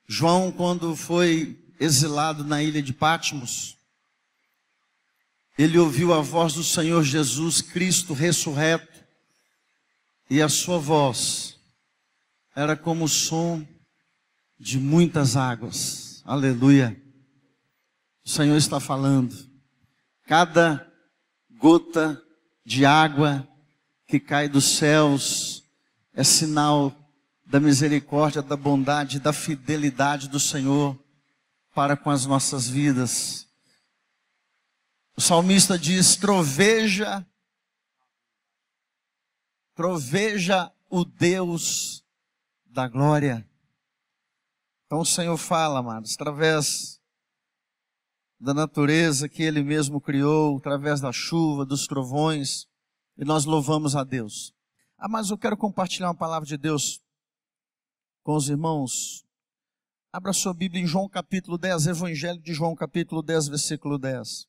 João, quando foi exilado na ilha de Patmos, ele ouviu a voz do Senhor Jesus Cristo ressurreto, e a sua voz era como o som de muitas águas. Aleluia. O Senhor está falando. Cada gota de água que cai dos céus é sinal da misericórdia, da bondade, da fidelidade do Senhor para com as nossas vidas. O salmista diz: troveja o Deus da glória. Então o Senhor fala, amados, através da natureza que Ele mesmo criou, através da chuva, dos trovões, e nós louvamos a Deus. Mas eu quero compartilhar uma palavra de Deus com os irmãos. Abra sua Bíblia em João capítulo 10, Evangelho de João capítulo 10, versículo 10.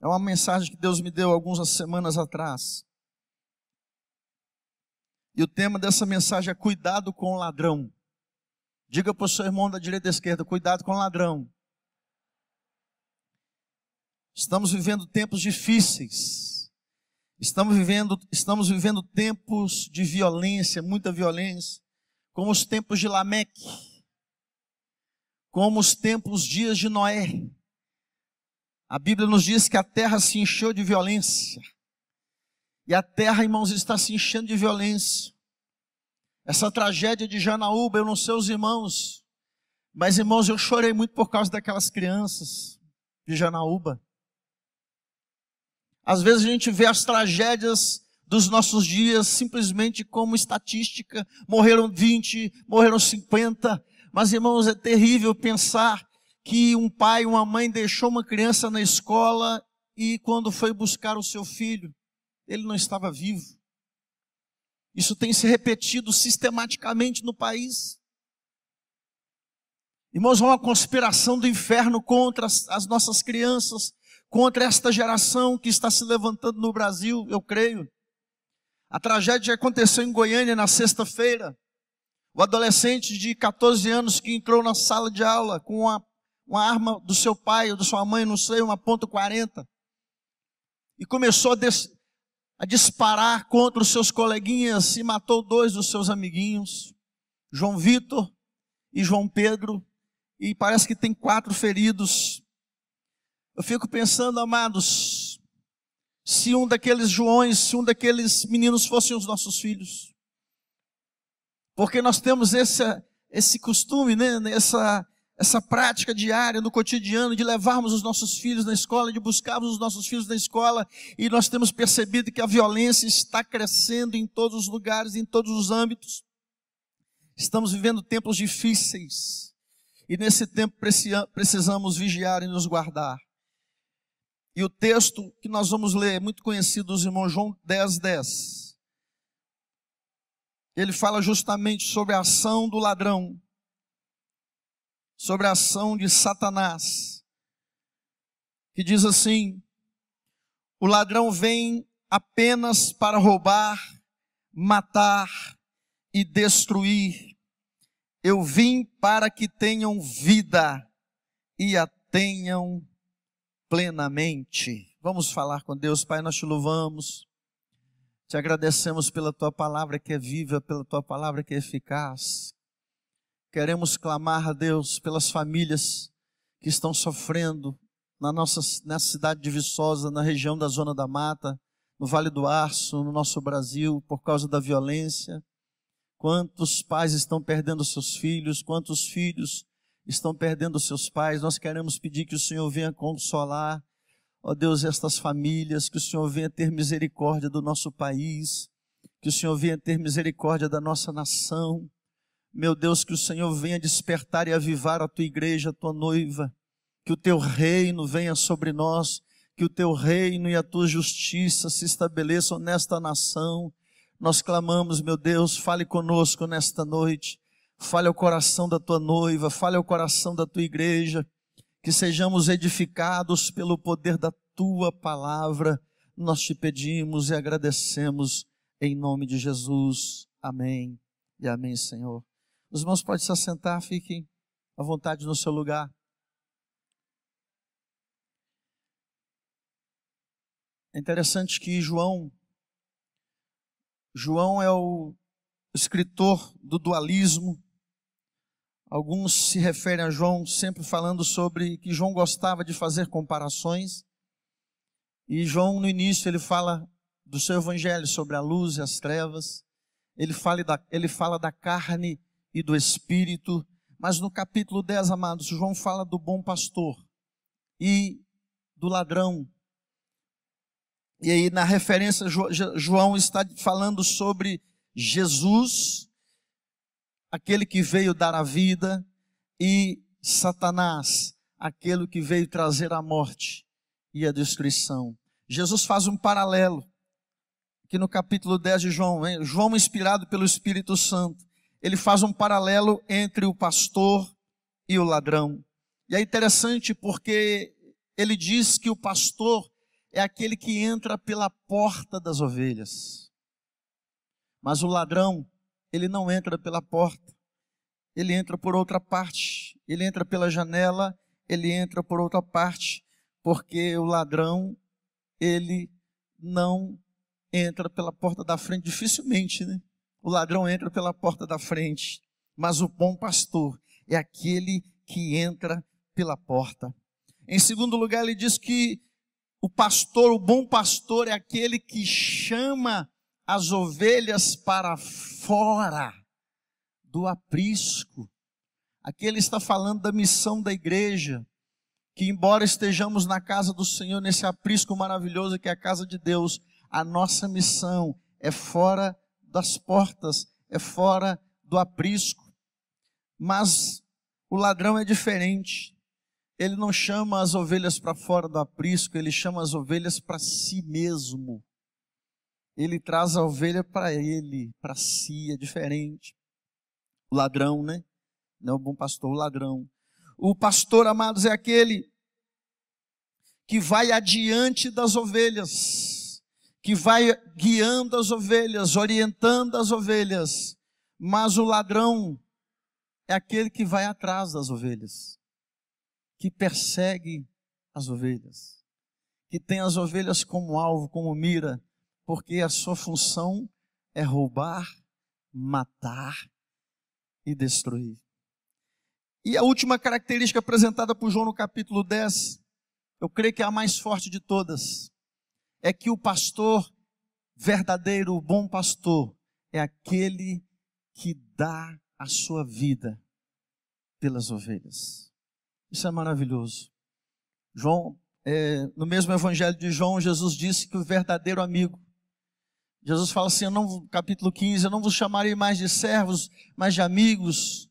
É uma mensagem que Deus me deu algumas semanas atrás. E o tema dessa mensagem é cuidado com o ladrão. Diga para o seu irmão da direita e da esquerda: cuidado com o ladrão. Estamos vivendo tempos difíceis. Estamos vivendo tempos de violência, muita violência, como os tempos de Lameque, como os dias de Noé. A Bíblia nos diz que a terra se encheu de violência. E a terra, irmãos, está se enchendo de violência. Essa tragédia de Janaúba, eu não sei os irmãos, mas irmãos, eu chorei muito por causa daquelas crianças de Janaúba. Às vezes a gente vê as tragédias dos nossos dias simplesmente como estatística. Morreram 20, morreram 50. Mas, irmãos, é terrível pensar que um pai, uma mãe deixou uma criança na escola e quando foi buscar o seu filho, ele não estava vivo. Isso tem se repetido sistematicamente no país. Irmãos, há uma conspiração do inferno contra as nossas crianças, contra esta geração que está se levantando no Brasil, eu creio. A tragédia aconteceu em Goiânia na sexta-feira. O adolescente de 14 anos que entrou na sala de aula com uma arma do seu pai ou da sua mãe, não sei, uma .40, e começou a disparar contra os seus coleguinhas e matou 2 dos seus amiguinhos, João Vitor e João Pedro, e parece que tem 4 feridos. Eu fico pensando, amados, se um daqueles Joões, se um daqueles meninos fossem os nossos filhos. Porque nós temos esse costume, né? Essa prática diária no cotidiano de levarmos os nossos filhos na escola, de buscarmos os nossos filhos na escola, e nós temos percebido que a violência está crescendo em todos os lugares, em todos os âmbitos. Estamos vivendo tempos difíceis, e nesse tempo precisamos vigiar e nos guardar. E o texto que nós vamos ler é muito conhecido dos irmãos, João 10, 10. Ele fala justamente sobre a ação do ladrão, sobre a ação de Satanás, que diz assim: o ladrão vem apenas para roubar, matar e destruir. Eu vim para que tenham vida e a tenham plenamente. Vamos falar com Deus. Pai, nós te louvamos, te agradecemos pela tua palavra que é viva, pela tua palavra que é eficaz. Queremos clamar a Deus pelas famílias que estão sofrendo nessa cidade de Viçosa, na região da Zona da Mata, no Vale do Aço, no nosso Brasil, por causa da violência. Quantos pais estão perdendo seus filhos, quantos filhos estão perdendo seus pais. Nós queremos pedir que o Senhor venha consolar, ó Deus, estas famílias, que o Senhor venha ter misericórdia do nosso país, que o Senhor venha ter misericórdia da nossa nação. Meu Deus, que o Senhor venha despertar e avivar a tua igreja, a tua noiva, que o teu reino venha sobre nós, que o teu reino e a tua justiça se estabeleçam nesta nação. Nós clamamos, meu Deus, fale conosco nesta noite, fale ao coração da tua noiva, fale ao coração da tua igreja, que sejamos edificados pelo poder da tua palavra. Nós te pedimos e agradecemos em nome de Jesus. Amém e amém, Senhor. Os irmãos podem se assentar, fiquem à vontade no seu lugar. É interessante que João é o escritor do dualismo. Alguns se referem a João sempre falando sobre que João gostava de fazer comparações. E João, no início, ele fala do seu evangelho sobre a luz e as trevas. Ele fala da carne e do espírito. Mas no capítulo 10, amados, João fala do bom pastor e do ladrão. E aí, na referência, João está falando sobre Jesus, aquele que veio dar a vida, e Satanás, aquele que veio trazer a morte e a destruição. Jesus faz um paralelo, aqui no capítulo 10 de João, João inspirado pelo Espírito Santo, ele faz um paralelo entre o pastor e o ladrão. E é interessante porque ele diz que o pastor é aquele que entra pela porta das ovelhas. Mas o ladrão, ele não entra pela porta. Ele entra por outra parte. Ele entra pela janela, ele entra por outra parte. Porque o ladrão, ele não entra pela porta da frente, dificilmente, né? O ladrão entra pela porta da frente. Mas o bom pastor é aquele que entra pela porta. Em segundo lugar, ele diz que o pastor, o bom pastor, é aquele que chama as ovelhas para fora do aprisco. Aqui ele está falando da missão da igreja, que embora estejamos na casa do Senhor, nesse aprisco maravilhoso que é a casa de Deus, a nossa missão é fora das portas, é fora do aprisco. Mas o ladrão é diferente. Ele não chama as ovelhas para fora do aprisco, ele chama as ovelhas para si mesmo. Ele traz a ovelha para ele, para si, é diferente. O ladrão, né? Não é o bom pastor, o ladrão. O pastor, amados, é aquele que vai adiante das ovelhas, que vai guiando as ovelhas, orientando as ovelhas. Mas o ladrão é aquele que vai atrás das ovelhas, que persegue as ovelhas, que tem as ovelhas como alvo, como mira, porque a sua função é roubar, matar e destruir. E a última característica apresentada por João no capítulo 10, eu creio que é a mais forte de todas, é que o pastor verdadeiro, o bom pastor, é aquele que dá a sua vida pelas ovelhas. Isso é maravilhoso. No mesmo evangelho de João, Jesus disse que o verdadeiro amigo, Jesus fala assim, capítulo 15, eu não vos chamarei mais de servos, mas de amigos.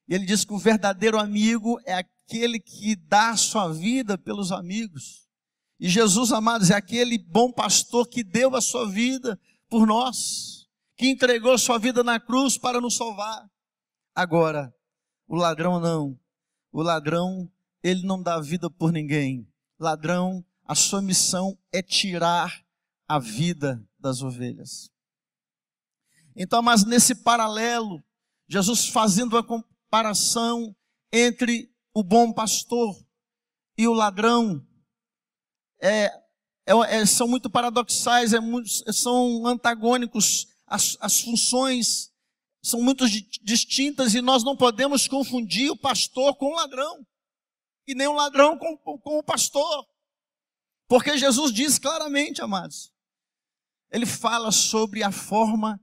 E ele diz que o verdadeiro amigo é aquele que dá a sua vida pelos amigos. E Jesus, amados, é aquele bom pastor que deu a sua vida por nós, que entregou a sua vida na cruz para nos salvar. Agora, o ladrão não. O ladrão, ele não dá vida por ninguém. Ladrão, a sua missão é tirar a vida das ovelhas. Então, mas nesse paralelo, Jesus fazendo a comparação entre o bom pastor e o ladrão, são muito paradoxais, são antagônicos, as funções são muito distintas e nós não podemos confundir o pastor com o ladrão. E nem o ladrão com o pastor. Porque Jesus diz claramente, amados. Ele fala sobre a forma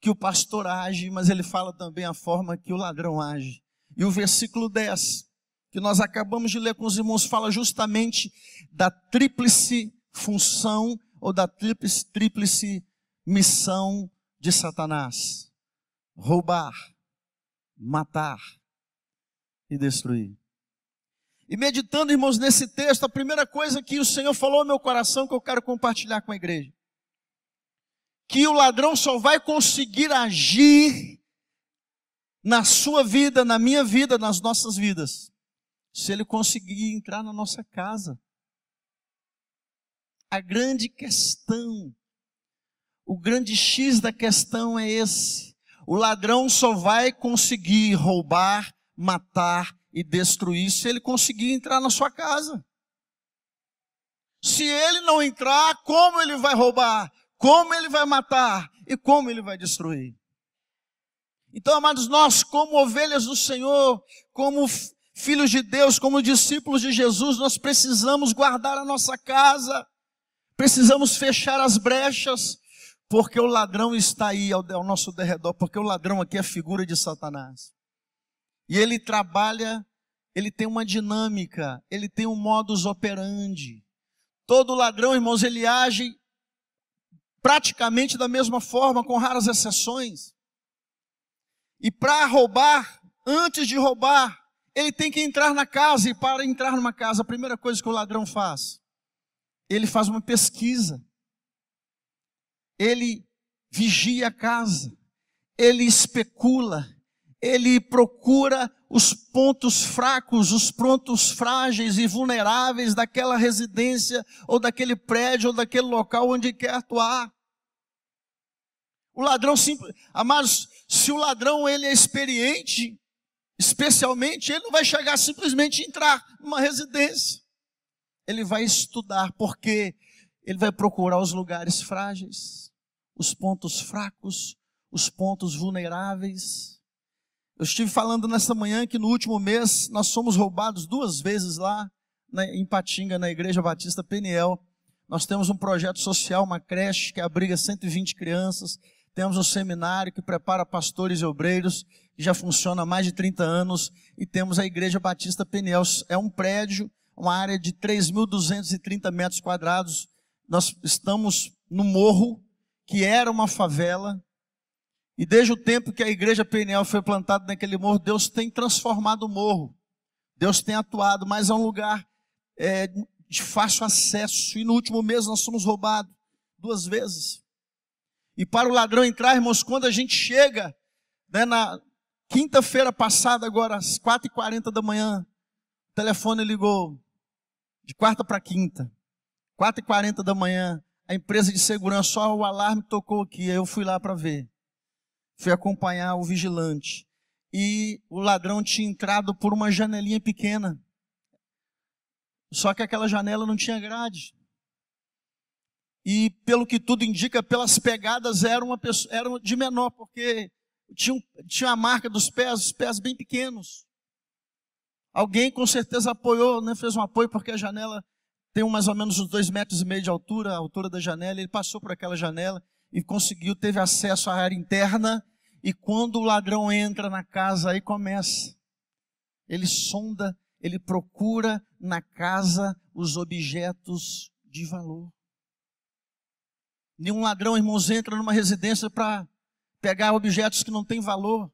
que o pastor age, mas ele fala também a forma que o ladrão age. E o versículo 10, que nós acabamos de ler com os irmãos, fala justamente da tríplice função ou da tríplice missão de Satanás. Roubar, matar e destruir. E meditando, irmãos, nesse texto, a primeira coisa que o Senhor falou ao meu coração, que eu quero compartilhar com a igreja, que o ladrão só vai conseguir agir na sua vida, na minha vida, nas nossas vidas, se ele conseguir entrar na nossa casa. A grande questão, o grande X da questão é esse. O ladrão só vai conseguir roubar, matar e destruir se ele conseguir entrar na sua casa. Se ele não entrar, como ele vai roubar? Como ele vai matar? E como ele vai destruir? Então, amados, nós como ovelhas do Senhor, como filhos de Deus, como discípulos de Jesus, nós precisamos guardar a nossa casa, precisamos fechar as brechas, porque o ladrão está aí ao nosso derredor, porque o ladrão aqui é a figura de Satanás. E ele trabalha, ele tem uma dinâmica, ele tem um modus operandi. Todo ladrão, irmãos, ele age praticamente da mesma forma, com raras exceções. E para roubar, antes de roubar, ele tem que entrar na casa. E para entrar numa casa, a primeira coisa que o ladrão faz, ele faz uma pesquisa. Ele vigia a casa. Ele especula. Ele procura os pontos fracos, os pontos frágeis e vulneráveis daquela residência, ou daquele prédio, ou daquele local onde quer atuar. O ladrão, amados, se o ladrão ele é experiente, especialmente, ele não vai chegar simplesmente a entrar numa residência. Ele vai estudar, porque ele vai procurar os lugares frágeis, os pontos fracos, os pontos vulneráveis. Eu estive falando nesta manhã que no último mês nós fomos roubados 2 vezes lá em Patinga, na Igreja Batista Peniel. Nós temos um projeto social, uma creche que abriga 120 crianças. Temos um seminário que prepara pastores e obreiros, que já funciona há mais de 30 anos. E temos a Igreja Batista Peniel. É um prédio, uma área de 3.230 metros quadrados. Nós estamos no morro, que era uma favela. E desde o tempo que a Igreja Peniel foi plantada naquele morro, Deus tem transformado o morro. Deus tem atuado, mas é um lugar de fácil acesso. E no último mês nós fomos roubados 2 vezes. E para o ladrão entrar, irmãos, quando a gente chega, na quinta-feira passada, agora às 4h40 da manhã, o telefone ligou, de quarta para quinta, 4h40 da manhã, a empresa de segurança, só o alarme tocou aqui, aí eu fui lá para ver. Fui acompanhar o vigilante. E o ladrão tinha entrado por uma janelinha pequena. Só que aquela janela não tinha grade. E pelo que tudo indica, pelas pegadas, era de menor, porque tinha a marca dos pés, os pés bem pequenos. Alguém com certeza apoiou, fez um apoio, porque a janela tem mais ou menos uns 2,5 metros de altura, a altura da janela. Ele passou por aquela janela e teve acesso à área interna. E quando o ladrão entra na casa, aí começa. Ele sonda, ele procura na casa os objetos de valor. Nenhum ladrão, irmãos, entra numa residência para pegar objetos que não têm valor.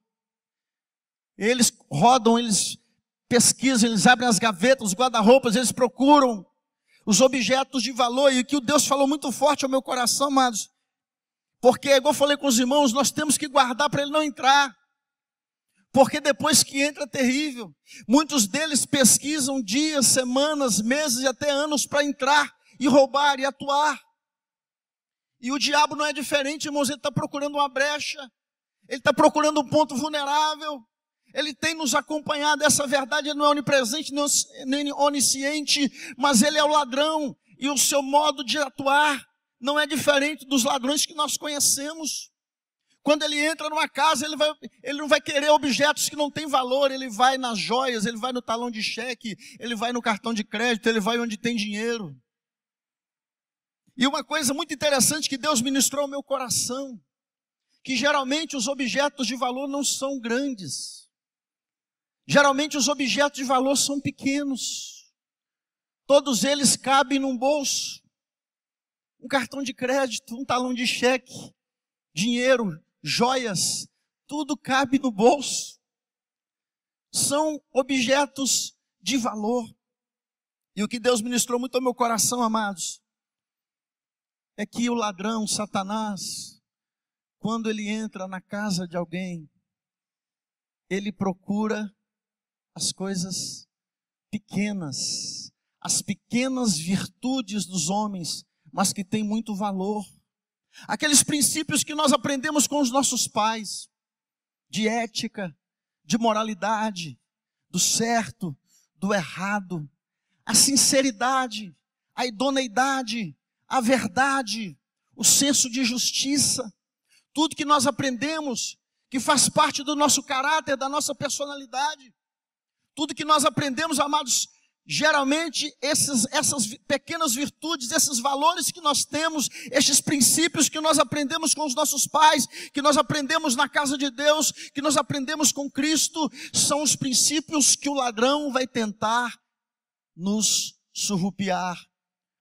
Eles rodam, eles pesquisam, eles abrem as gavetas, os guarda-roupas, eles procuram os objetos de valor. E o que Deus falou muito forte ao meu coração, amados, porque, igual eu falei com os irmãos, nós temos que guardar para ele não entrar. Porque depois que entra é terrível. Muitos deles pesquisam dias, semanas, meses e até anos para entrar e roubar e atuar. E o diabo não é diferente, irmãos, ele está procurando uma brecha. Ele está procurando um ponto vulnerável. Ele tem nos acompanhado, essa verdade não é onipresente, nem onisciente, mas ele é o ladrão. E o seu modo de atuar não é diferente dos ladrões que nós conhecemos. Quando ele entra numa casa, ele não vai querer objetos que não têm valor. Ele vai nas joias, ele vai no talão de cheque, ele vai no cartão de crédito, ele vai onde tem dinheiro. E uma coisa muito interessante que Deus ministrou ao meu coração, que geralmente os objetos de valor não são grandes. Geralmente os objetos de valor são pequenos. Todos eles cabem num bolso. Um cartão de crédito, um talão de cheque, dinheiro, joias, tudo cabe no bolso. São objetos de valor. E o que Deus ministrou muito ao meu coração, amados, é que o ladrão, Satanás, quando ele entra na casa de alguém, ele procura as coisas pequenas, as pequenas virtudes dos homens, mas que têm muito valor. Aqueles princípios que nós aprendemos com os nossos pais. de ética, de moralidade, do certo, do errado, a sinceridade, a idoneidade, a verdade, o senso de justiça, tudo que nós aprendemos, que faz parte do nosso caráter, da nossa personalidade, tudo que nós aprendemos, amados, geralmente essas pequenas virtudes, esses valores que nós temos, estes princípios que nós aprendemos com os nossos pais, que nós aprendemos na casa de Deus, que nós aprendemos com Cristo, são os princípios que o ladrão vai tentar nos surrupiar,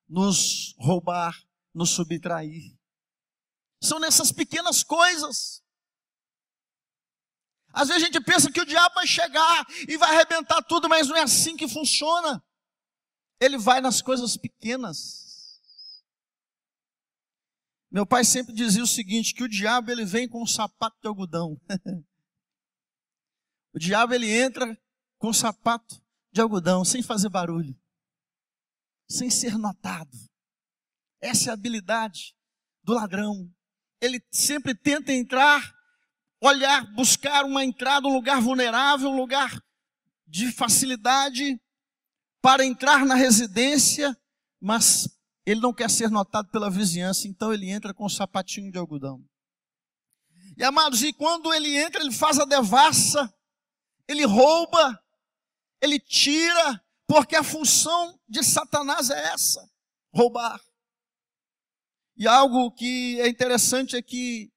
nos roubar, nos subtrair. São nessas pequenas coisas. Às vezes a gente pensa que o diabo vai chegar e vai arrebentar tudo, mas não é assim que funciona. Ele vai nas coisas pequenas. Meu pai sempre dizia o seguinte, que o diabo ele vem com um sapato de algodão. O diabo ele entra com um sapato de algodão, sem fazer barulho, sem ser notado. Essa é a habilidade do ladrão. Ele sempre tenta entrar, olhar, buscar uma entrada, um lugar vulnerável, um lugar de facilidade para entrar na residência, mas ele não quer ser notado pela vizinhança, então ele entra com um sapatinho de algodão. E amados, e quando ele entra, ele faz a devassa, ele rouba, ele tira, porque a função de Satanás é essa, roubar. E algo que é interessante é que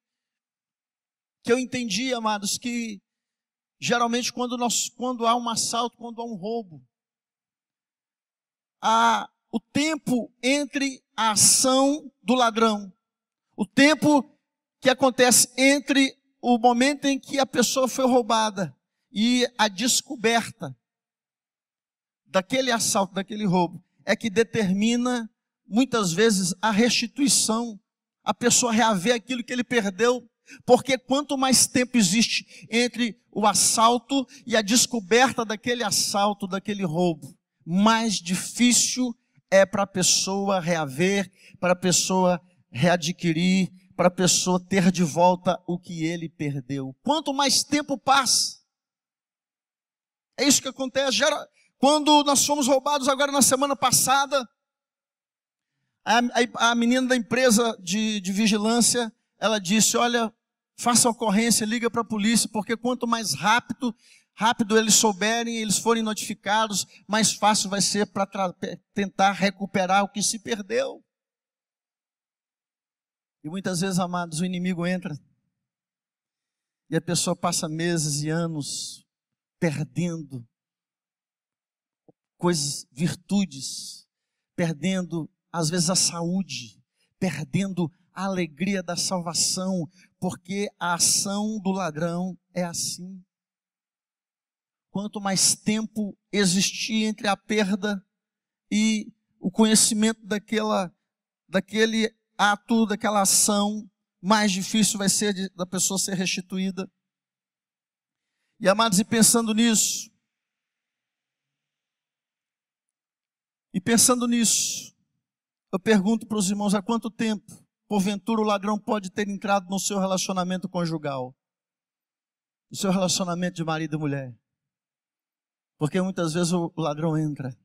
eu entendi, amados, que geralmente quando há um assalto, quando há um roubo, o tempo entre a ação do ladrão, o tempo que acontece entre o momento em que a pessoa foi roubada e a descoberta daquele assalto, daquele roubo, é que determina muitas vezes a restituição, a pessoa reaver aquilo que ele perdeu. Porque quanto mais tempo existe entre o assalto e a descoberta daquele assalto, daquele roubo, mais difícil é para a pessoa reaver, para a pessoa readquirir, para a pessoa ter de volta o que ele perdeu. Quanto mais tempo passa, é isso que acontece. Quando nós fomos roubados agora na semana passada, a menina da empresa de vigilância, ela disse, olha, faça a ocorrência, liga para a polícia, porque quanto mais rápido eles souberem, eles forem notificados, mais fácil vai ser para tentar recuperar o que se perdeu. E muitas vezes, amados, o inimigo entra e a pessoa passa meses e anos perdendo coisas, virtudes, perdendo às vezes a saúde, perdendo a alegria da salvação, porque a ação do ladrão é assim. Quanto mais tempo existir entre a perda e o conhecimento daquele ato, daquela ação, mais difícil vai ser da pessoa ser restituída. E amados, e pensando nisso, eu pergunto para os irmãos, há quanto tempo, porventura, o ladrão pode ter entrado no seu relacionamento conjugal, no seu relacionamento de marido e mulher? Porque muitas vezes o ladrão entra,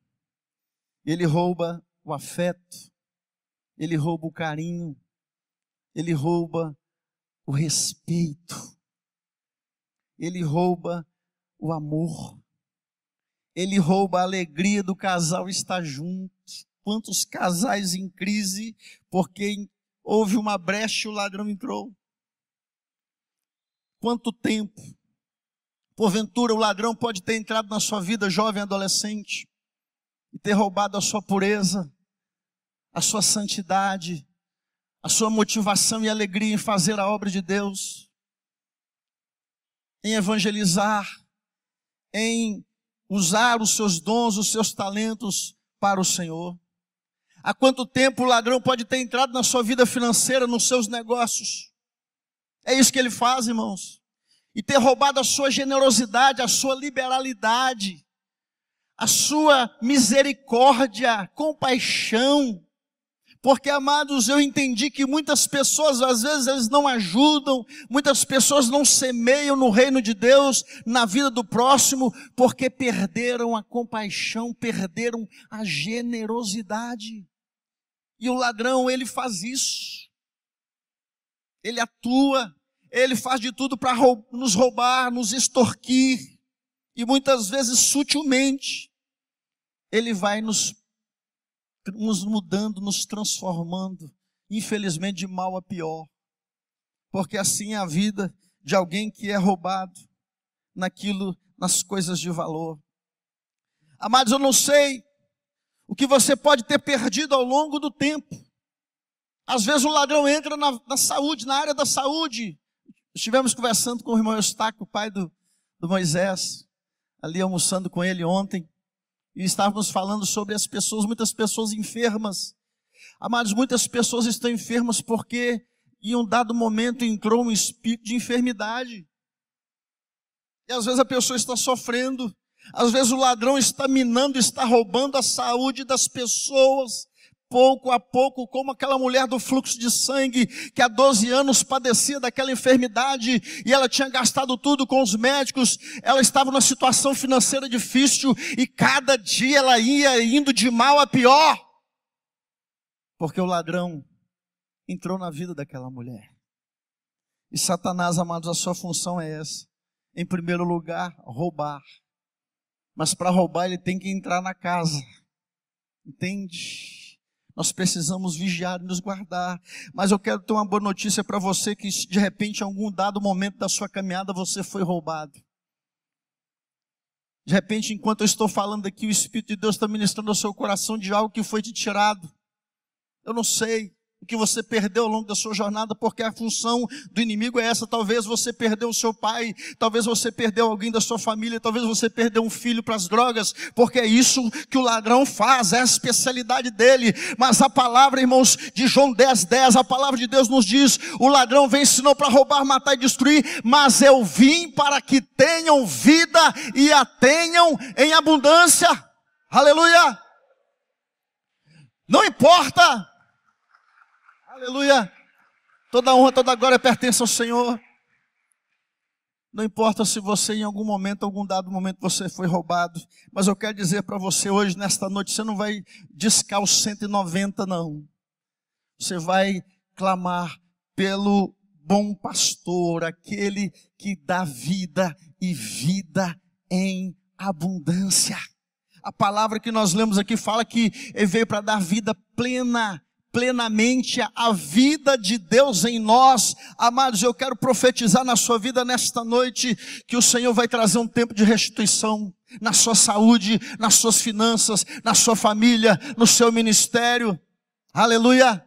ele rouba o afeto, ele rouba o carinho, ele rouba o respeito, ele rouba o amor, ele rouba a alegria do casal estar junto. Quantos casais em crise, porque houve uma brecha e o ladrão entrou? Quanto tempo? Porventura o ladrão pode ter entrado na sua vida, jovem, adolescente, e ter roubado a sua pureza, a sua santidade, a sua motivação e alegria em fazer a obra de Deus, em evangelizar, em usar os seus dons, os seus talentos para o Senhor. Há quanto tempo o ladrão pode ter entrado na sua vida financeira, nos seus negócios? É isso que ele faz, irmãos. E ter roubado a sua generosidade, a sua liberalidade, a sua misericórdia, compaixão. Porque, amados, eu entendi que muitas pessoas, às vezes, eles não ajudam, muitas pessoas não semeiam no reino de Deus, na vida do próximo, porque perderam a compaixão, perderam a generosidade. E o ladrão, ele faz isso. Ele atua, ele faz de tudo para nos roubar, nos extorquir, e muitas vezes, sutilmente, ele vai nos mudando, nos transformando, infelizmente de mal a pior, porque assim é a vida de alguém que é roubado nas coisas de valor. Amados, eu não sei o que você pode ter perdido ao longo do tempo. Às vezes o ladrão entra na saúde, na área da saúde. Estivemos conversando com o irmão Eustáquio, o pai do Moisés, ali almoçando com ele ontem. E estávamos falando sobre as pessoas, muitas pessoas enfermas. Amados, muitas pessoas estão enfermas porque em um dado momento entrou um espírito de enfermidade. E às vezes a pessoa está sofrendo. Às vezes o ladrão está minando, está roubando a saúde das pessoas. Pouco a pouco, como aquela mulher do fluxo de sangue, que há 12 anos padecia daquela enfermidade, e ela tinha gastado tudo com os médicos, ela estava numa situação financeira difícil, e cada dia ela ia indo de mal a pior, porque o ladrão entrou na vida daquela mulher. E Satanás, amados, a sua função é essa: em primeiro lugar, roubar. Mas para roubar ele tem que entrar na casa, entende? Nós precisamos vigiar e nos guardar. Mas eu quero ter uma boa notícia para você, que de repente, em algum dado momento da sua caminhada, você foi roubado. De repente, enquanto eu estou falando aqui, o Espírito de Deus está ministrando ao seu coração de algo que foi te tirado. Eu não sei o que você perdeu ao longo da sua jornada, porque a função do inimigo é essa. Talvez você perdeu o seu pai, talvez você perdeu alguém da sua família, talvez você perdeu um filho para as drogas, porque é isso que o ladrão faz, é a especialidade dele. Mas a palavra, irmãos, de João 10:10, a palavra de Deus nos diz: o ladrão vem senão para roubar, matar e destruir, mas eu vim para que tenham vida e a tenham em abundância. Aleluia! Não importa. Aleluia, toda honra, toda glória pertence ao Senhor. Não importa se você em algum momento, algum dado momento você foi roubado, mas eu quero dizer para você hoje, nesta noite, você não vai discar os 190 não. Você vai clamar pelo bom pastor, aquele que dá vida e vida em abundância. A palavra que nós lemos aqui fala que ele veio para dar vida plenamente a vida de Deus em nós. Amados, eu quero profetizar na sua vida nesta noite, que o Senhor vai trazer um tempo de restituição na sua saúde, nas suas finanças, na sua família, no seu ministério. Aleluia!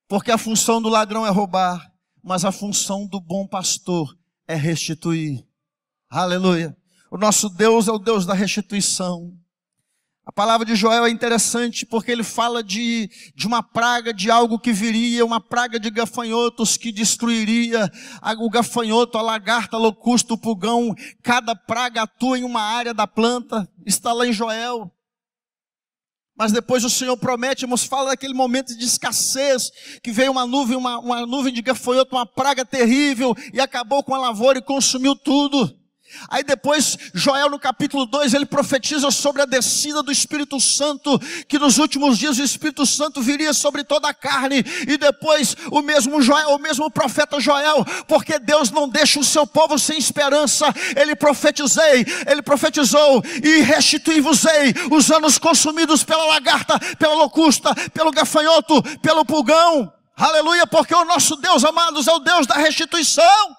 Porque a função do ladrão é roubar, mas a função do bom pastor é restituir. Aleluia! O nosso Deus é o Deus da restituição. A palavra de Joel é interessante porque ele fala de uma praga, de algo que viria, uma praga de gafanhotos que destruiria o gafanhoto, a lagarta, a locusta, o pulgão. Cada praga atua em uma área da planta, está lá em Joel. Mas depois o Senhor promete, irmãos, fala daquele momento de escassez, que veio uma nuvem de gafanhoto, uma praga terrível, e acabou com a lavoura e consumiu tudo. Aí depois, Joel no capítulo 2, ele profetiza sobre a descida do Espírito Santo, que nos últimos dias o Espírito Santo viria sobre toda a carne. E depois o mesmo profeta Joel, porque Deus não deixa o seu povo sem esperança, ele profetizou: e restituí-vos-ei os anos consumidos pela lagarta, pela locusta, pelo gafanhoto, pelo pulgão. Aleluia, porque o nosso Deus, amados, é o Deus da restituição.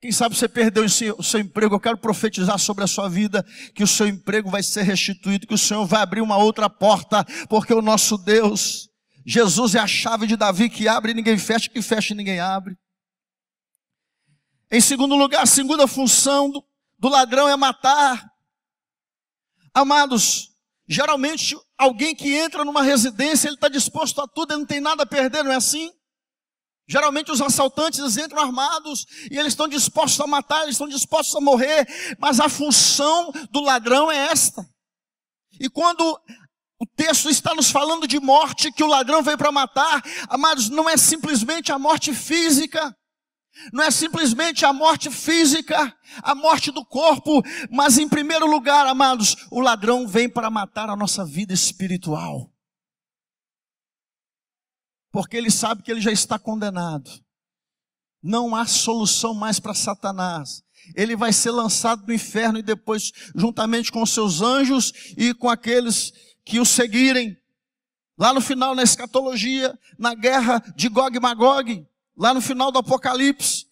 Quem sabe você perdeu o seu emprego, eu quero profetizar sobre a sua vida, que o seu emprego vai ser restituído, que o Senhor vai abrir uma outra porta, porque o nosso Deus, Jesus é a chave de Davi, que abre e ninguém fecha, que fecha e ninguém abre. Em segundo lugar, a segunda função do ladrão é matar. Amados, geralmente alguém que entra numa residência, ele está disposto a tudo, ele não tem nada a perder, não é assim? Geralmente os assaltantes, eles entram armados e eles estão dispostos a matar, eles estão dispostos a morrer, mas a função do ladrão é esta. E quando O texto está nos falando de morte que o ladrão veio para matar. Amados, não é simplesmente a morte física. Não é simplesmente a morte física, a morte do corpo. Mas em primeiro lugar, amados, o ladrão vem para matar a nossa vida espiritual. Porque ele sabe que ele já está condenado. Não há solução mais para Satanás. Ele vai ser lançado no inferno e depois, juntamente com os seus anjos e com aqueles que o seguirem, lá no final, na escatologia, na guerra de Gog e Magog, lá no final do Apocalipse,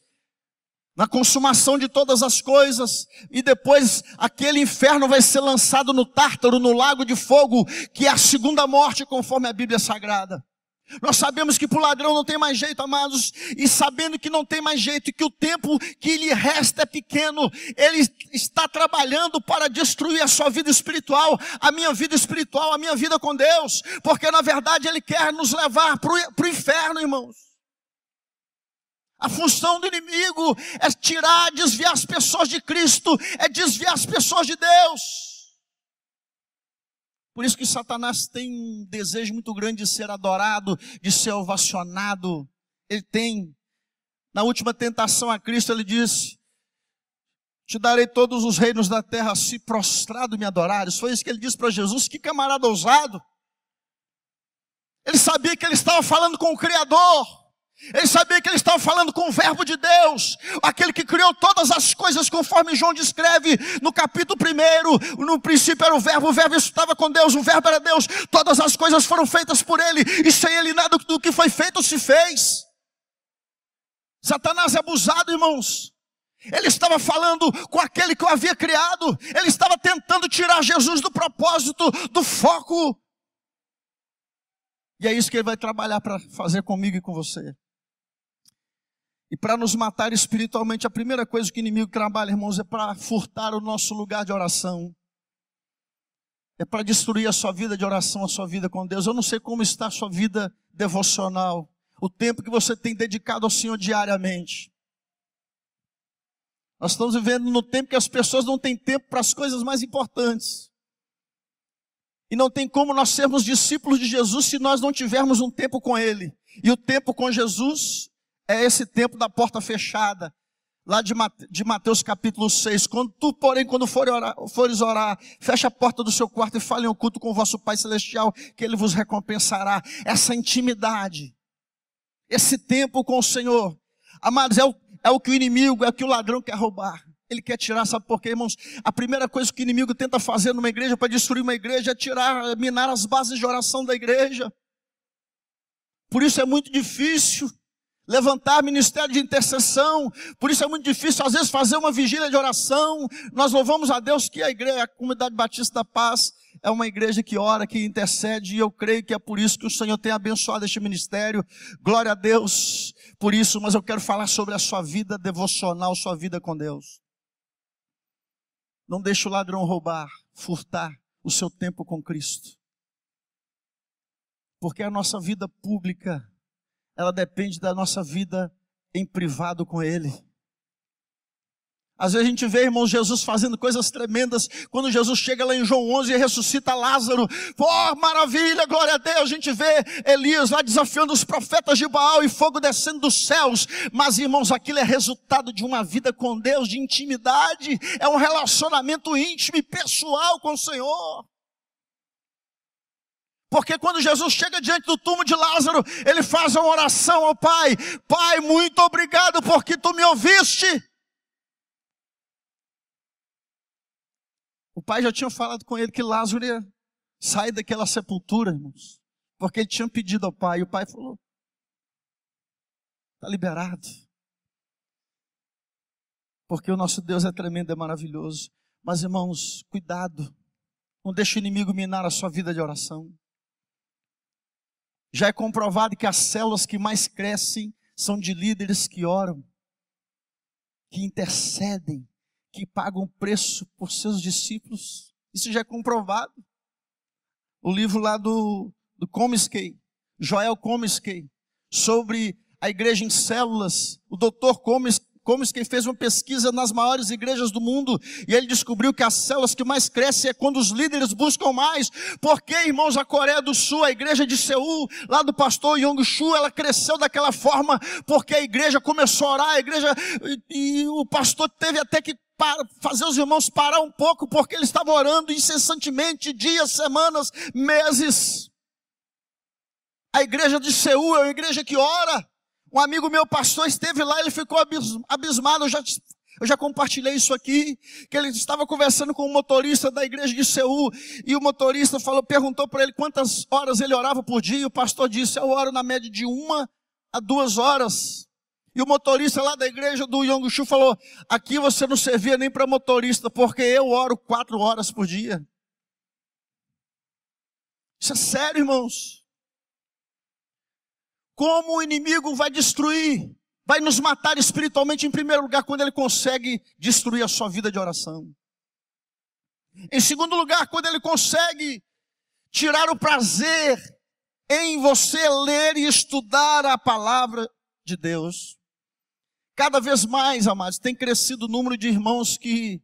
na consumação de todas as coisas, e depois aquele inferno vai ser lançado no Tártaro, no lago de fogo, que é a segunda morte, conforme a Bíblia Sagrada. Nós sabemos que para o ladrão não tem mais jeito, amados, e sabendo que não tem mais jeito, e que o tempo que lhe resta é pequeno, ele está trabalhando para destruir a sua vida espiritual, a minha vida com Deus, porque na verdade ele quer nos levar para o inferno, irmãos. A função do inimigo é tirar, desviar as pessoas de Cristo, é desviar as pessoas de Deus. Por isso que Satanás tem um desejo muito grande de ser adorado, de ser ovacionado. Ele tem. Na última tentação a Cristo, ele disse: te darei todos os reinos da terra se prostrado me adorares. Foi isso que ele disse para Jesus. Que camarada ousado. Ele sabia que ele estava falando com o Criador. Ele sabia que ele estava falando com o verbo de Deus, aquele que criou todas as coisas, conforme João descreve no capítulo 1. No princípio era o verbo estava com Deus, o verbo era Deus, todas as coisas foram feitas por ele, e sem ele nada do que foi feito se fez. Satanás é abusado, irmãos. Ele estava falando com aquele que o havia criado, ele estava tentando tirar Jesus do propósito, do foco. E é isso que ele vai trabalhar para fazer comigo e com você. E para nos matar espiritualmente, a primeira coisa que o inimigo trabalha, irmãos, é para furtar o nosso lugar de oração. É para destruir a sua vida de oração, a sua vida com Deus. Eu não sei como está a sua vida devocional, o tempo que você tem dedicado ao Senhor diariamente. Nós estamos vivendo no tempo que as pessoas não têm tempo para as coisas mais importantes. E não tem como nós sermos discípulos de Jesus se nós não tivermos um tempo com Ele. E o tempo com Jesus é esse tempo da porta fechada, lá de Mateus capítulo 6. Quando fores orar, fecha a porta do seu quarto e fale em oculto com o vosso Pai Celestial, que Ele vos recompensará. Essa intimidade, esse tempo com o Senhor, amados, é o que o inimigo, é o que o ladrão quer roubar. Ele quer tirar, sabe por quê, irmãos? A primeira coisa que o inimigo tenta fazer numa igreja, para destruir uma igreja, é minar as bases de oração da igreja. Por isso é muito difícil levantar ministério de intercessão. Por isso é muito difícil, às vezes, fazer uma vigília de oração. Nós louvamos a Deus que a Comunidade Batista da Paz é uma igreja que ora, que intercede, e eu creio que é por isso que o Senhor tem abençoado este ministério. Glória a Deus por isso, mas eu quero falar sobre a sua vida devocional, sua vida com Deus. Não deixe o ladrão roubar, furtar o seu tempo com Cristo. Porque a nossa vida pública, ela depende da nossa vida em privado com Ele. Às vezes a gente vê, irmãos, Jesus fazendo coisas tremendas. Quando Jesus chega lá em João 11 e ressuscita Lázaro. Oh, maravilha, glória a Deus. A gente vê Elias lá desafiando os profetas de Baal e fogo descendo dos céus. Mas, irmãos, aquilo é resultado de uma vida com Deus, de intimidade. É um relacionamento íntimo e pessoal com o Senhor. Porque quando Jesus chega diante do túmulo de Lázaro, ele faz uma oração ao Pai. Pai, muito obrigado porque Tu me ouviste. O Pai já tinha falado com ele que Lázaro ia sair daquela sepultura, irmãos. Porque ele tinha pedido ao Pai. E o Pai falou: está liberado. Porque o nosso Deus é tremendo, é maravilhoso. Mas, irmãos, cuidado. Não deixe o inimigo minar a sua vida de oração. Já é comprovado que as células que mais crescem são de líderes que oram, que intercedem, que pagam preço por seus discípulos. Isso já é comprovado. O livro lá do Comiskey, Joel Comiskey, sobre a igreja em células, o Dr. Combs, que fez uma pesquisa nas maiores igrejas do mundo, e ele descobriu que as células que mais crescem é quando os líderes buscam mais. Porque, irmãos, a Coreia do Sul, a igreja de Seul, lá do pastor Yong-Shu, ela cresceu daquela forma, porque a igreja começou a orar, e o pastor teve até que fazer os irmãos parar um pouco, porque ele estava orando incessantemente, dias, semanas, meses. A igreja de Seul é uma igreja que ora. Um amigo meu, pastor, esteve lá, ele ficou abismado. Eu já compartilhei isso aqui, que ele estava conversando com um motorista da igreja de Seul, e o motorista perguntou para ele quantas horas ele orava por dia, e o pastor disse: eu oro na média de 1 a 2 horas. E o motorista lá da igreja do Yong-Shu falou: aqui você não servia nem para motorista, porque eu oro 4 horas por dia. Isso é sério, irmãos. Como o inimigo vai destruir, vai nos matar espiritualmente, em primeiro lugar, quando ele consegue destruir a sua vida de oração. Em segundo lugar, quando ele consegue tirar o prazer em você ler e estudar a palavra de Deus. Cada vez mais, amados, tem crescido o número de irmãos que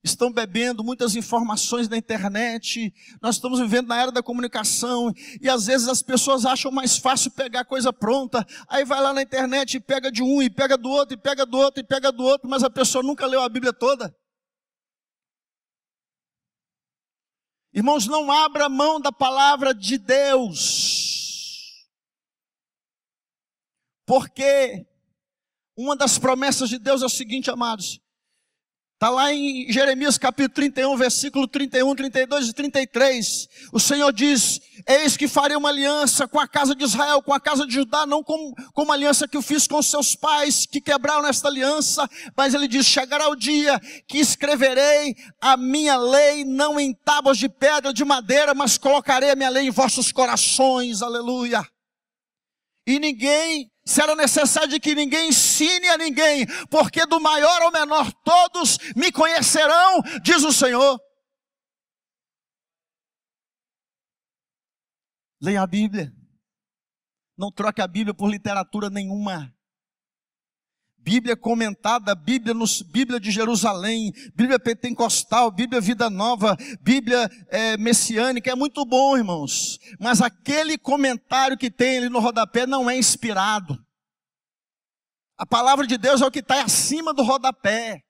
estão bebendo muitas informações na internet. Nós estamos vivendo na era da comunicação, e às vezes as pessoas acham mais fácil pegar coisa pronta, aí vai lá na internet e pega de um, e pega do outro, e pega do outro, e pega do outro, mas a pessoa nunca leu a Bíblia toda. Irmãos, não abra mão da palavra de Deus, porque uma das promessas de Deus é o seguinte, amados. Está lá em Jeremias capítulo 31, versículo 31, 32 e 33. O Senhor diz: eis que farei uma aliança com a casa de Israel, com a casa de Judá, não como a aliança que eu fiz com seus pais, que quebraram esta aliança. Mas ele diz: chegará o dia que escreverei a minha lei, não em tábuas de pedra, de madeira, mas colocarei a minha lei em vossos corações. Aleluia. E será necessário de que ninguém ensine a ninguém, porque do maior ao menor todos me conhecerão, diz o Senhor. Leia a Bíblia. Não troque a Bíblia por literatura nenhuma. Bíblia comentada, Bíblia de Jerusalém, Bíblia pentecostal, Bíblia Vida Nova, Bíblia messiânica, é muito bom, irmãos. Mas aquele comentário que tem ali no rodapé não é inspirado. A palavra de Deus é o que está acima do rodapé.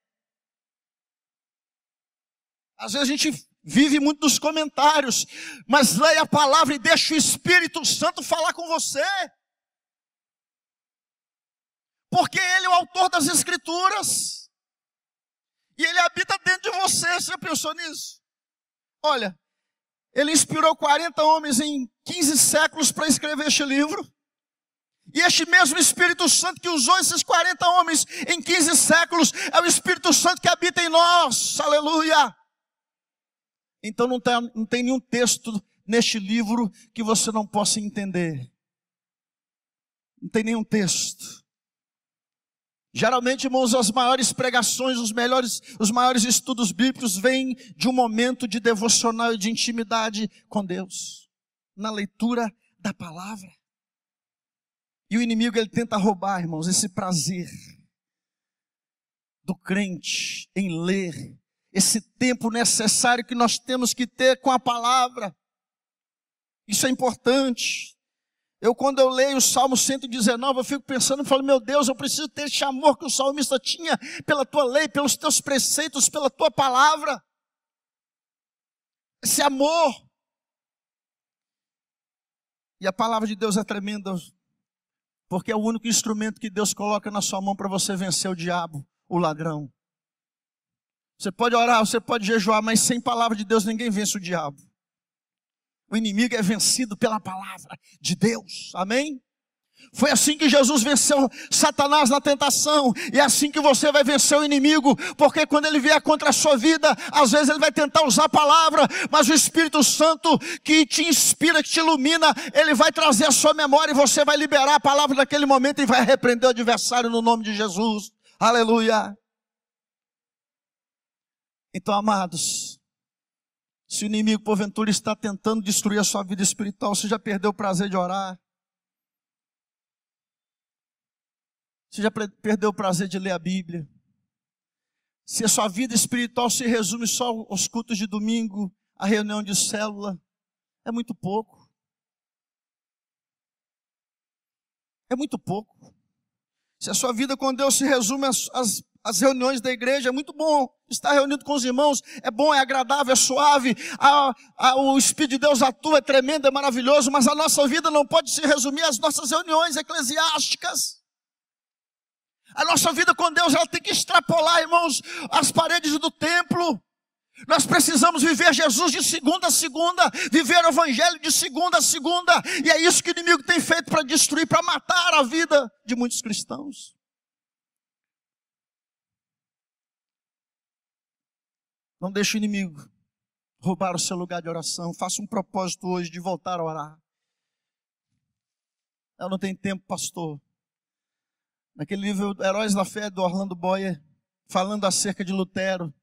Às vezes a gente vive muito dos comentários, mas leia a palavra e deixa o Espírito Santo falar com você. Porque Ele é o autor das Escrituras. E Ele habita dentro de você. Você já pensou nisso? Olha, Ele inspirou 40 homens em 15 séculos para escrever este livro. E este mesmo Espírito Santo que usou esses 40 homens em 15 séculos é o Espírito Santo que habita em nós. Aleluia! Então não tem nenhum texto neste livro que você não possa entender. Não tem nenhum texto. Geralmente, irmãos, as maiores pregações, os maiores estudos bíblicos vêm de um momento de devocional e de intimidade com Deus, na leitura da palavra. E o inimigo, ele tenta roubar, irmãos, esse prazer do crente em ler, esse tempo necessário que nós temos que ter com a palavra. Isso é importante. Quando eu leio o Salmo 119, eu fico pensando, eu falo: meu Deus, eu preciso ter esse amor que o salmista tinha pela tua lei, pelos teus preceitos, pela tua palavra. Esse amor. E a palavra de Deus é tremenda, porque é o único instrumento que Deus coloca na sua mão para você vencer o diabo, o ladrão. Você pode orar, você pode jejuar, mas sem palavra de Deus ninguém vence o diabo. O inimigo é vencido pela palavra de Deus. Amém? Foi assim que Jesus venceu Satanás na tentação. E é assim que você vai vencer o inimigo. Porque quando ele vier contra a sua vida, às vezes ele vai tentar usar a palavra, mas o Espírito Santo que te inspira, que te ilumina, ele vai trazer a sua memória e você vai liberar a palavra naquele momento e vai repreender o adversário no nome de Jesus. Aleluia! Então, amados, se o inimigo, porventura, está tentando destruir a sua vida espiritual, você já perdeu o prazer de orar? Você já perdeu o prazer de ler a Bíblia? Se a sua vida espiritual se resume só aos cultos de domingo, a reunião de célula, é muito pouco. É muito pouco. Se a sua vida com Deus se resume às reuniões da igreja, é muito bom. Estar reunido com os irmãos é bom, é agradável, é suave. O Espírito de Deus atua, é tremendo, é maravilhoso. Mas a nossa vida não pode se resumir às nossas reuniões eclesiásticas. A nossa vida com Deus, ela tem que extrapolar, irmãos, as paredes do templo. Nós precisamos viver Jesus de segunda a segunda, viver o Evangelho de segunda a segunda. E é isso que o inimigo tem feito para destruir, para matar a vida de muitos cristãos. Não deixe o inimigo roubar o seu lugar de oração. Faça um propósito hoje de voltar a orar. Eu não tenho tempo, pastor. Naquele livro Heróis da Fé, do Orlando Boyer, falando acerca de Lutero.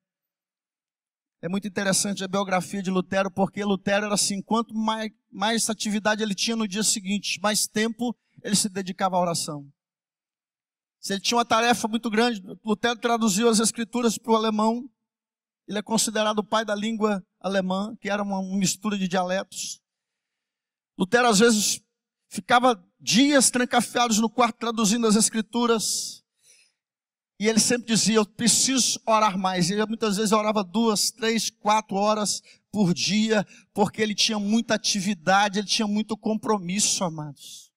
É muito interessante a biografia de Lutero, porque Lutero era assim, quanto mais atividade ele tinha no dia seguinte, mais tempo ele se dedicava à oração. Se ele tinha uma tarefa muito grande, Lutero traduziu as escrituras para o alemão. Ele é considerado o pai da língua alemã, que era uma mistura de dialetos. Lutero às vezes ficava dias trancafiados no quarto traduzindo as escrituras. E ele sempre dizia, eu preciso orar mais. Ele muitas vezes orava 2, 3, 4 horas por dia, porque ele tinha muita atividade, ele tinha muito compromisso, amados.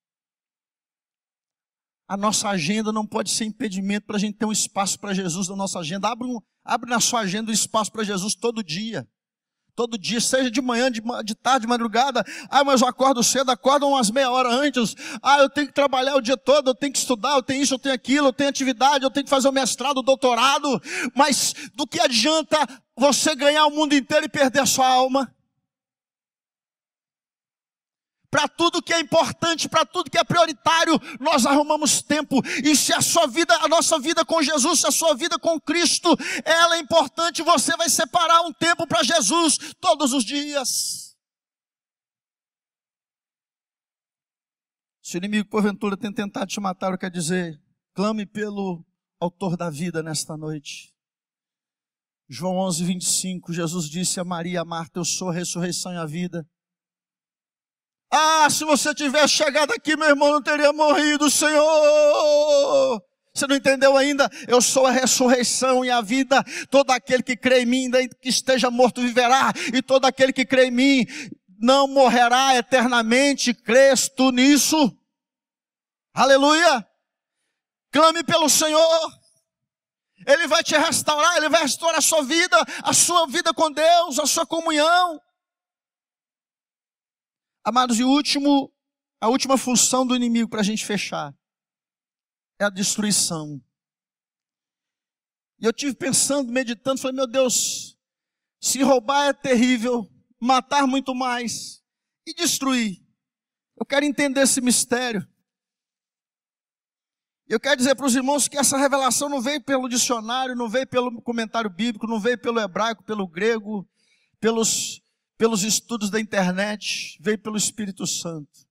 A nossa agenda não pode ser impedimento para a gente ter um espaço para Jesus na nossa agenda. Abre na sua agenda um espaço para Jesus todo dia. Todo dia, seja de manhã, de tarde, de madrugada. Mas eu acordo cedo, acordo umas meia hora antes. Eu tenho que trabalhar o dia todo, eu tenho que estudar, eu tenho isso, eu tenho aquilo, eu tenho atividade, eu tenho que fazer o mestrado, o doutorado. Mas do que adianta você ganhar o mundo inteiro e perder a sua alma? Para tudo que é importante, para tudo que é prioritário, nós arrumamos tempo. E se a sua vida, a nossa vida com Jesus, se a sua vida com Cristo, ela é importante, você vai separar um tempo para Jesus todos os dias. Se o inimigo porventura tem tentado te matar, eu quero dizer, clame pelo autor da vida nesta noite. João 11:25, Jesus disse a Maria e a Marta, eu sou a ressurreição e a vida. Se você tivesse chegado aqui, meu irmão, não teria morrido, Senhor. Você não entendeu ainda? Eu sou a ressurreição e a vida. Todo aquele que crê em mim, ainda que esteja morto, viverá. E todo aquele que crê em mim, não morrerá eternamente. Crês tu nisso? Aleluia! Clame pelo Senhor. Ele vai te restaurar, Ele vai restaurar a sua vida com Deus, a sua comunhão. Amados, e a última função do inimigo para a gente fechar é a destruição. E eu tive pensando, meditando, falei, meu Deus, se roubar é terrível, matar muito mais e destruir. Eu quero entender esse mistério. Eu quero dizer para os irmãos que essa revelação não veio pelo dicionário, não veio pelo comentário bíblico, não veio pelo hebraico, pelo grego, pelos estudos da internet, veio pelo Espírito Santo.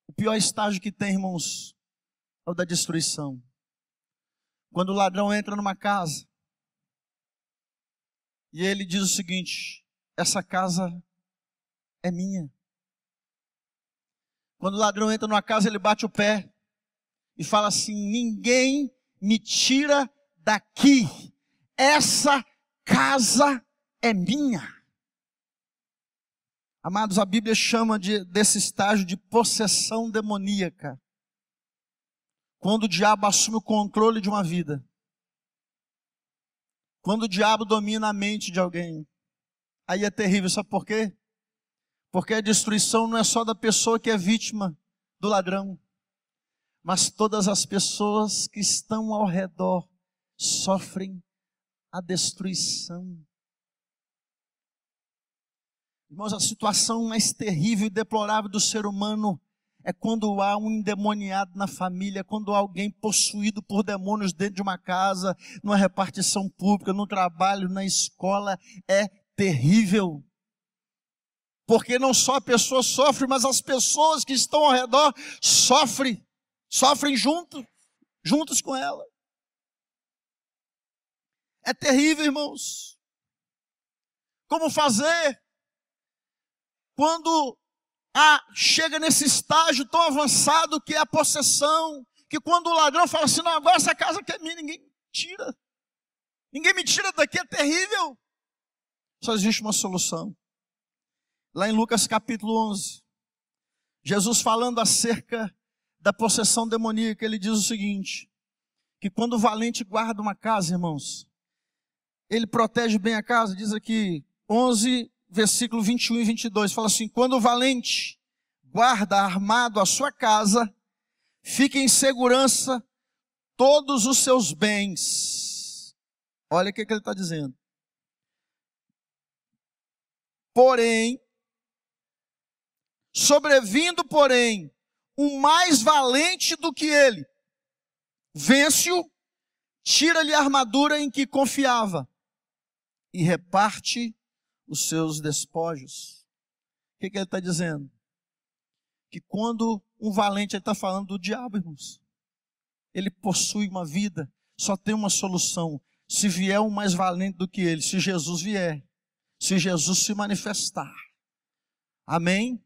O pior estágio que tem, irmãos, é o da destruição. Quando o ladrão entra numa casa, e ele diz o seguinte, essa casa é minha. Quando o ladrão entra numa casa, ele bate o pé e fala assim, ninguém me tira daqui, essa casa é minha. Amados, a Bíblia chama desse estágio de possessão demoníaca. Quando o diabo assume o controle de uma vida. Quando o diabo domina a mente de alguém. Aí é terrível, sabe por quê? Porque a destruição não é só da pessoa que é vítima do ladrão. Mas todas as pessoas que estão ao redor sofrem a destruição. Irmãos, a situação mais terrível e deplorável do ser humano é quando há um endemoniado na família, quando há alguém possuído por demônios dentro de uma casa, numa repartição pública, no trabalho, na escola. É terrível. Porque não só a pessoa sofre, mas as pessoas que estão ao redor sofrem. sofrem juntos com ela. É terrível, irmãos. Como fazer quando chega nesse estágio tão avançado que é a possessão, que quando o ladrão fala assim, não, agora essa casa aqui é minha, ninguém me tira daqui, é terrível. Só existe uma solução. Lá em Lucas capítulo 11, Jesus falando acerca da possessão demoníaca, ele diz o seguinte, que quando o valente guarda uma casa, irmãos, ele protege bem a casa. Diz aqui, 11, versículo 21 e 22, fala assim, quando o valente guarda armado a sua casa, fica em segurança todos os seus bens. Olha o que ele está dizendo. Porém, sobrevindo, um mais valente do que ele, vence-o, tira-lhe a armadura em que confiava e reparte os seus despojos. O que ele está dizendo? Que quando um valente, ele está falando do diabo, irmãos. Ele possui uma vida, só tem uma solução. Se vier um mais valente do que ele, se Jesus vier, se Jesus se manifestar. Amém?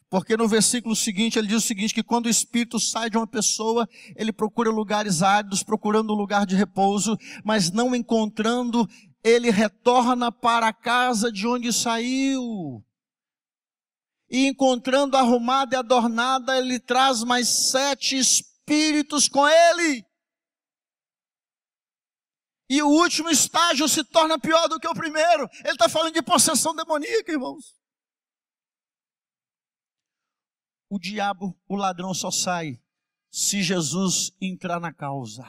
Porque no versículo seguinte, ele diz o seguinte, que quando o espírito sai de uma pessoa, ele procura lugares áridos, procurando um lugar de repouso, mas não encontrando, ele retorna para a casa de onde saiu. E encontrando arrumada e adornada, ele traz mais 7 espíritos com ele. E o último estágio se torna pior do que o primeiro. Ele está falando de possessão demoníaca, irmãos. O diabo, o ladrão só sai se Jesus entrar na causa.